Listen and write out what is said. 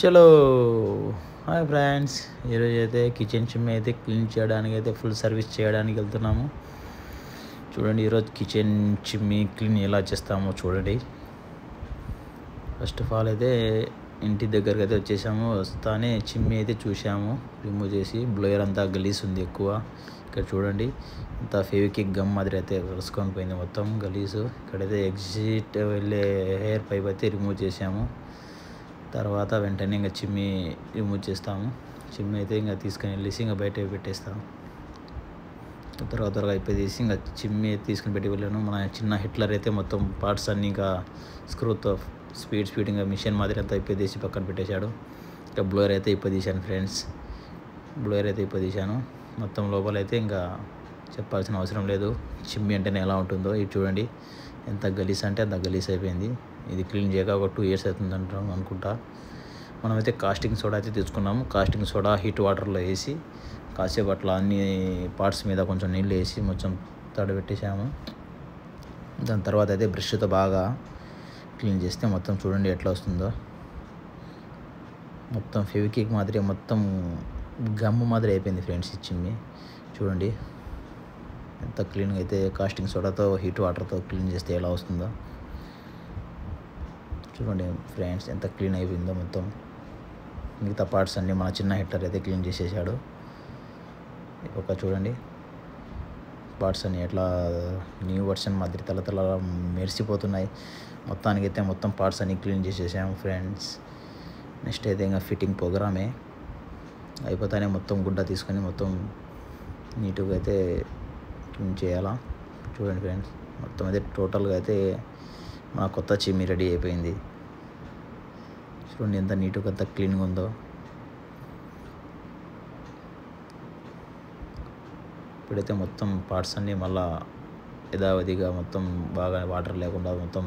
చలో hi friends, ఈరోజు అయితే కిచెన్ చిమ్మి అయితే క్లీన్ చేయడానికి అయితే ఫుల్ సర్వీస్ చేయడానికి వెళ్తున్నాము. చూడండి, ఈరోజు కిచెన్ చిమ్మి క్లీన్ ఎలా చేస్తామో చూడండి. ఫస్ట్ ఆఫ్ ఆల్ అయితే ఇంటి దగ్గరికి అయితే వచ్చేసాము. వస్తానే చిమ్మి అయితే చూసాము, రిమూవ్ చేసి బ్లోయర్ అంతా గలీజ్ ఉంది ఎక్కువ. ఇక్కడ చూడండి, అంత ఫెవికిక్ గమ్ మాదిరి అయితే కలుసుకొని పోయింది మొత్తం గలీజు. ఇక్కడైతే ఎగ్జిట్ వెళ్ళే హెయిర్ పైప్ అయితే రిమూవ్ చేసాము. తర్వాత వెంటనే ఇంకా చిమ్మి రిమూవ్ చేస్తాము. చిమ్మి అయితే ఇంకా తీసుకొని వెళ్ళేసి ఇంకా బయట పెట్టేస్తాము. త్వరగా అయిపోయి తీసి ఇంకా చిమ్మి తీసుకుని పెట్టి వెళ్ళాను. మన చిన్న హిట్లర్ అయితే మొత్తం పార్ట్స్ అన్నీ ఇంకా స్క్రూతో స్పీడ్ ఇంకా మిషన్ మాదిరి అంతా అయిపోయి తీసి పక్కన పెట్టేశాడు. ఇంకా బ్లోయర్ అయితే ఇప్పుడు తీశాను ఫ్రెండ్స్. బ్లోయర్ అయితే ఇప్పుడు తీశాను. మొత్తం లోపలైతే ఇంకా చెప్పాల్సిన అవసరం లేదు. చిమ్మి అంటేనే ఎలా ఉంటుందో ఇది చూడండి. ఎంత గలీజ్ అంటే అంత గలీజ్ అయిపోయింది. ఇది క్లీన్ చేయక ఒక 2 years అవుతుంది అనుకుంటా. మనమైతే కాస్టింగ్ సోడా అయితే తీసుకున్నాము. కాస్టింగ్ సోడా హీట్ వాటర్లో వేసి కాసేపు అట్లా అన్ని పార్ట్స్ మీద కొంచెం నీళ్ళు వేసి మొత్తం తడబెట్టేసాము. దాని తర్వాత అయితే బ్రష్తో బాగా క్లీన్ చేస్తే మొత్తం చూడండి ఎట్లా వస్తుందో. మొత్తం ఫెవికిక్ మాదిరి మొత్తం గమ్ము మాదిరి అయిపోయింది ఫ్రెండ్స్ ఈ చిమ్మి. చూడండి ఎంత క్లీన్గా అయితే కాస్టింగ్ సోడాతో హీట్ వాటర్తో క్లీన్ చేస్తే ఎలా వస్తుందో చూడండి ఫ్రెండ్స్, ఎంత క్లీన్ అయిపోయిందో మొత్తం. మిగతా పార్ట్స్ అన్నీ మన చిన్న హిట్లర్ అయితే క్లీన్ చేసేసాడు. ఒక చూడండి పార్ట్స్ అన్నీ ఎట్లా న్యూ వర్షన్ మాదిరి తల మెరిసిపోతున్నాయి. మొత్తానికైతే మొత్తం పార్ట్స్ అన్నీ క్లీన్ చేసేసాము ఫ్రెండ్స్. నెక్స్ట్ అయితే ఇంకా ఫిట్టింగ్ ప్రోగ్రామే అయిపోతానే మొత్తం గుడ్డ తీసుకొని మొత్తం నీట్గా అయితే క్లీన్ చేయాలా. చూడండి ఫ్రెండ్స్, మొత్తం అయితే టోటల్గా అయితే మా కొత్త చిమ్మి రెడీ అయిపోయింది. చూడండి ఎంత నీట్గా ఎంత క్లీన్గా ఉందో. ఇప్పుడైతే మొత్తం పార్ట్స్ అన్నీ మళ్ళీ యథావిధిగా మొత్తం బాగా వాటర్ లేకుండా మొత్తం